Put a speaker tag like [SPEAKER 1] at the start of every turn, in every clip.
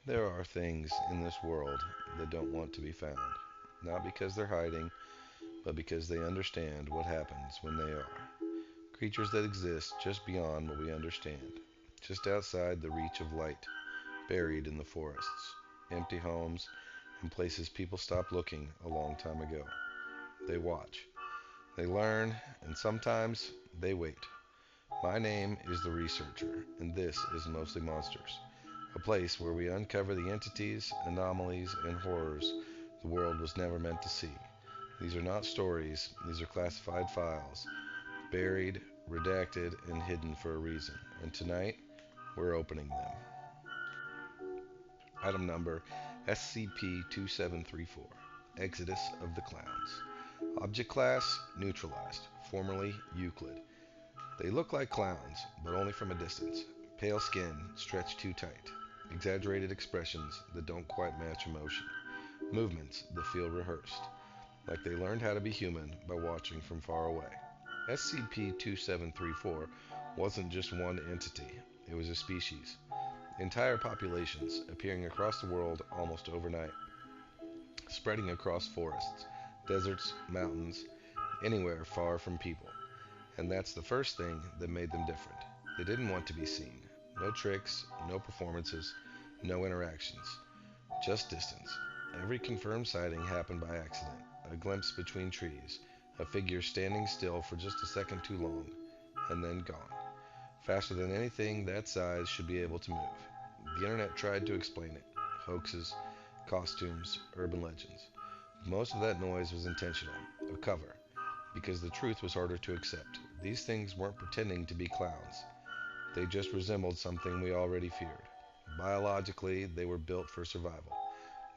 [SPEAKER 1] There are things in this world that don't want to be found, not because they're hiding, but because they understand what happens when they are. Creatures that exist just beyond what we understand, just outside the reach of light, buried in the forests, empty homes, and places people stopped looking a long time ago. They watch, they learn, and sometimes they wait. My name is the Researcher, and this is Mostly Monsters, a place where we uncover the entities, anomalies, and horrors the world was never meant to see. These are not stories, these are classified files, buried, redacted, and hidden for a reason. And tonight, we're opening them. Item number SCP 2734, Exodus of the Clowns. Object class neutralized, formerly Euclid. They look like clowns, but only from a distance. Pale skin stretched too tight. Exaggerated expressions that don't quite match emotion. Movements that feel rehearsed, like they learned how to be human by watching from far away. SCP 2734 wasn't just one entity, it was a species. Entire populations appearing across the world almost overnight, spreading across forests, deserts, mountains, anywhere far from people. And that's the first thing that made them different. They didn't want to be seen. No tricks, no performances, no interactions. Just distance. Every confirmed sighting happened by accident. A glimpse between trees. A figure standing still for just a second too long, and then gone. Faster than anything that size should be able to move. The internet tried to explain it. Hoaxes, costumes, urban legends. Most of that noise was intentional. A cover. Because the truth was harder to accept. These things weren't pretending to be clowns. They just resembled something we already feared. Biologically, they were built for survival.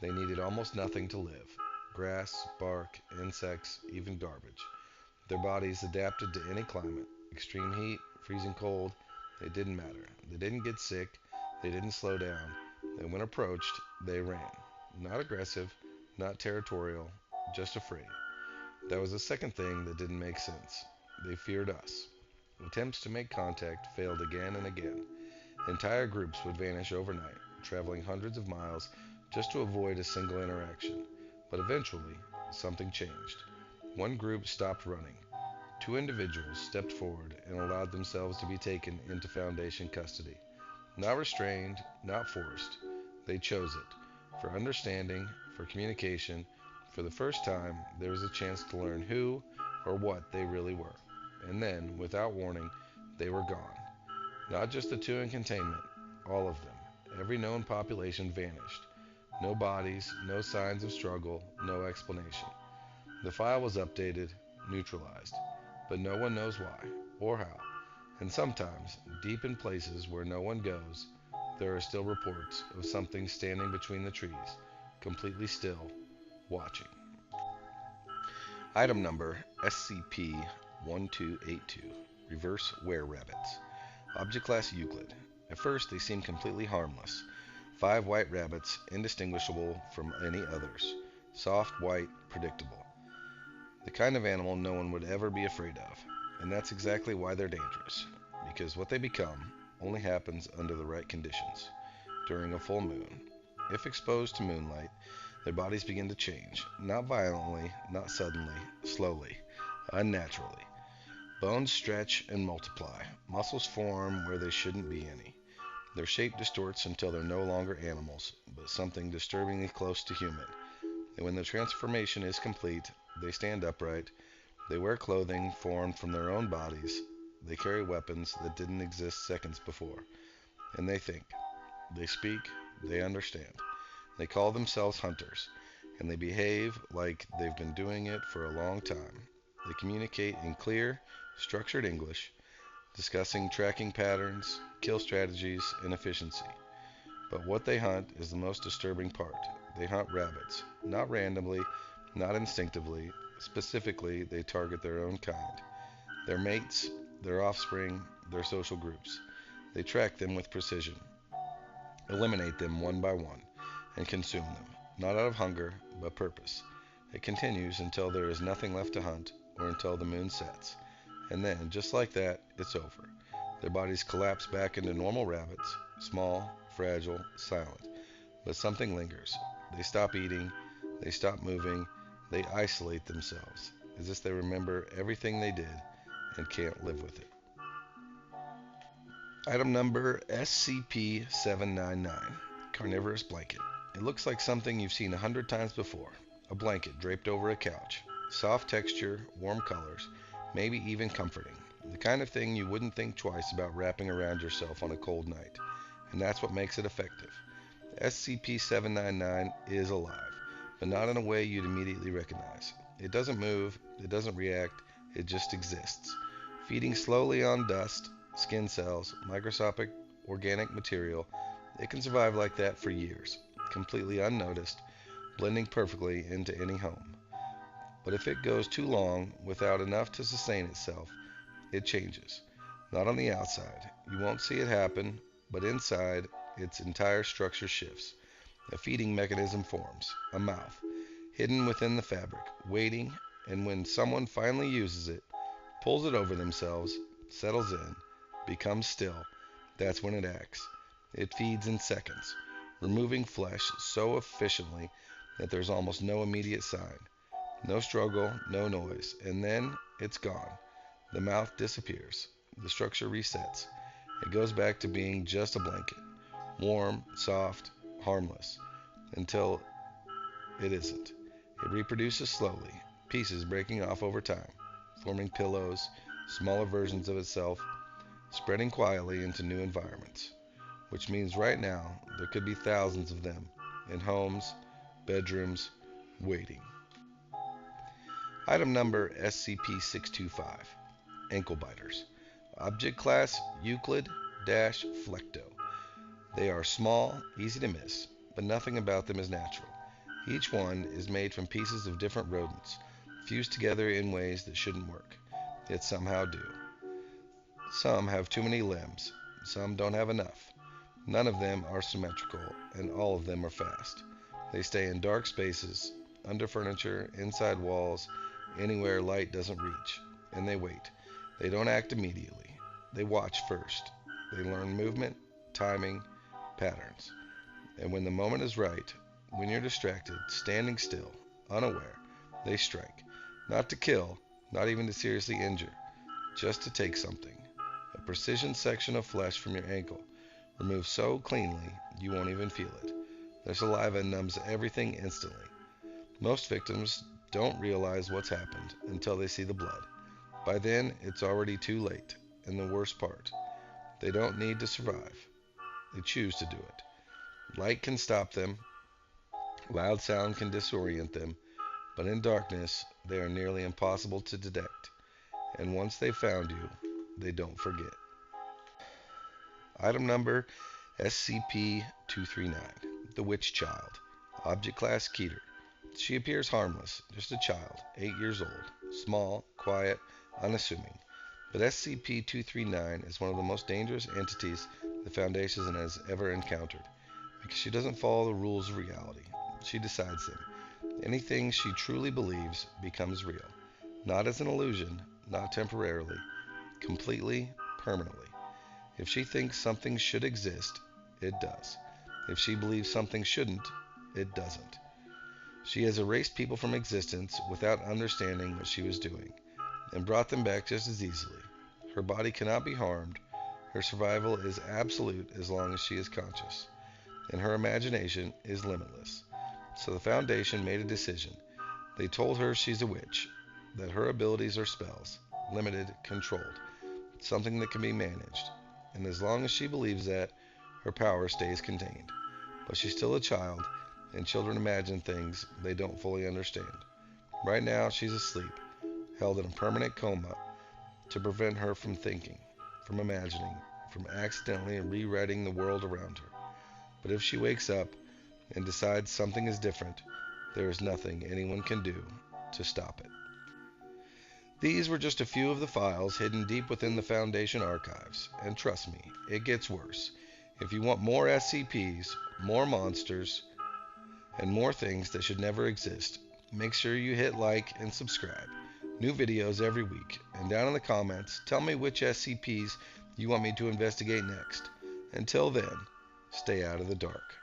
[SPEAKER 1] They needed almost nothing to live: grass, bark, insects, even garbage. Their bodies adapted to any climate: extreme heat, freezing cold. It didn't matter. They didn't get sick. They didn't slow down. And when approached, they ran. Not aggressive, not territorial, just afraid. That was the second thing that didn't make sense. They feared us. Attempts to make contact failed again and again. Entire groups would vanish overnight, traveling hundreds of miles just to avoid a single interaction. But eventually, something changed. One group stopped running. Two individuals stepped forward and allowed themselves to be taken into Foundation custody. Not restrained, not forced. They chose it. For understanding, for communication, for the first time, there was a chance to learn who or what they really were. And then, without warning, they were gone. Not just the two in containment, all of them. Every known population vanished. No bodies, no signs of struggle, no explanation. The file was updated, neutralized, but no one knows why or how. And sometimes, deep in places where no one goes, there are still reports of something standing between the trees, completely still, watching. Item number SCP 1282, Reverse Were Rabbits. Object Class Euclid. At first, they seemed completely harmless. Five white rabbits, indistinguishable from any others. Soft, white, predictable. The kind of animal no one would ever be afraid of. And that's exactly why they're dangerous. Because what they become only happens under the right conditions. During a full moon. If exposed to moonlight, their bodies begin to change. Not violently, not suddenly, slowly, unnaturally. Bones stretch and multiply. Muscles form where there shouldn't be any. Their shape distorts until they're no longer animals, but something disturbingly close to human. And when the transformation is complete, they stand upright. They wear clothing formed from their own bodies. They carry weapons that didn't exist seconds before. And they think. They speak. They understand. They call themselves hunters. And they behave like they've been doing it for a long time. They communicate in clear, structured English, discussing tracking patterns, kill strategies, and efficiency. But what they hunt is the most disturbing part. They hunt rabbits, not randomly, not instinctively. Specifically, they target their own kind, their mates, their offspring, their social groups. They track them with precision, eliminate them one by one, and consume them, not out of hunger, but purpose. It continues until there is nothing left to hunt, or until the moon sets. And then, just like that, it's over. Their bodies collapse back into normal rabbits, small, fragile, silent. But something lingers. They stop eating, they stop moving, they isolate themselves, as if they remember everything they did and can't live with it. Item number SCP-799, Carnivorous Blanket. It looks like something you've seen 100 times before. A blanket draped over a couch. Soft texture, warm colors, maybe even comforting. The kind of thing you wouldn't think twice about wrapping around yourself on a cold night. And that's what makes it effective. SCP-799 is alive, but not in a way you'd immediately recognize. It doesn't move, it doesn't react, it just exists, feeding slowly on dust, skin cells, microscopic organic material. It can survive like that for years, completely unnoticed, blending perfectly into any home. But if it goes too long without enough to sustain itself, it changes. Not on the outside. You won't see it happen, but inside, its entire structure shifts. A feeding mechanism forms, a mouth, hidden within the fabric, waiting, and when someone finally uses it, pulls it over themselves, settles in, becomes still, that's when it acts. It feeds in seconds, removing flesh so efficiently that there's almost no immediate sign. No struggle, no noise, and then it's gone. The mouth disappears. The structure resets. It goes back to being just a blanket. Warm, soft, harmless, until it isn't. It reproduces slowly, pieces breaking off over time, forming pillows, smaller versions of itself, spreading quietly into new environments. Which means right now, there could be thousands of them, in homes, bedrooms, waiting. Item number SCP-625, Anklebiters. Object class Euclid-Flecto. They are small, easy to miss, but nothing about them is natural. Each one is made from pieces of different rodents, fused together in ways that shouldn't work, yet somehow do. Some have too many limbs, some don't have enough. None of them are symmetrical, and all of them are fast. They stay in dark spaces, under furniture, inside walls, anywhere light doesn't reach, and they wait. They don't act immediately. They watch first. They learn movement, timing, patterns. And when the moment is right, when you're distracted, standing still, unaware, they strike. Not to kill, not even to seriously injure, just to take something. A precision section of flesh from your ankle, removed so cleanly you won't even feel it. Their saliva numbs everything instantly. Most victims don't realize what's happened until they see the blood. By then, it's already too late. And the worst part, they don't need to survive. They choose to do it. Light can stop them, loud sound can disorient them, but in darkness, they are nearly impossible to detect. And once they've found you, they don't forget. Item number SCP-239, The Witch Child. Object class Keter. She appears harmless, just a child, 8 years old, small, quiet, unassuming. But SCP-239 is one of the most dangerous entities the Foundation has ever encountered, because she doesn't follow the rules of reality. She decides them. Anything she truly believes becomes real. Not as an illusion, not temporarily, completely, permanently. If she thinks something should exist, it does. If she believes something shouldn't, it doesn't. She has erased people from existence without understanding what she was doing, and brought them back just as easily. Her body cannot be harmed. Her survival is absolute as long as she is conscious, and her imagination is limitless. So the Foundation made a decision. They told her she's a witch, that her abilities are spells, limited, controlled, something that can be managed, and as long as she believes that, her power stays contained. But she's still a child, and children imagine things they don't fully understand. Right now, she's asleep, held in a permanent coma to prevent her from thinking, from imagining, from accidentally rewriting the world around her. But if she wakes up and decides something is different, there is nothing anyone can do to stop it. These were just a few of the files hidden deep within the Foundation archives, and trust me, it gets worse. If you want more SCPs, more monsters, and more things that should never exist, make sure you hit like and subscribe. New videos every week, and down in the comments, tell me which SCPs you want me to investigate next. Until then, stay out of the dark.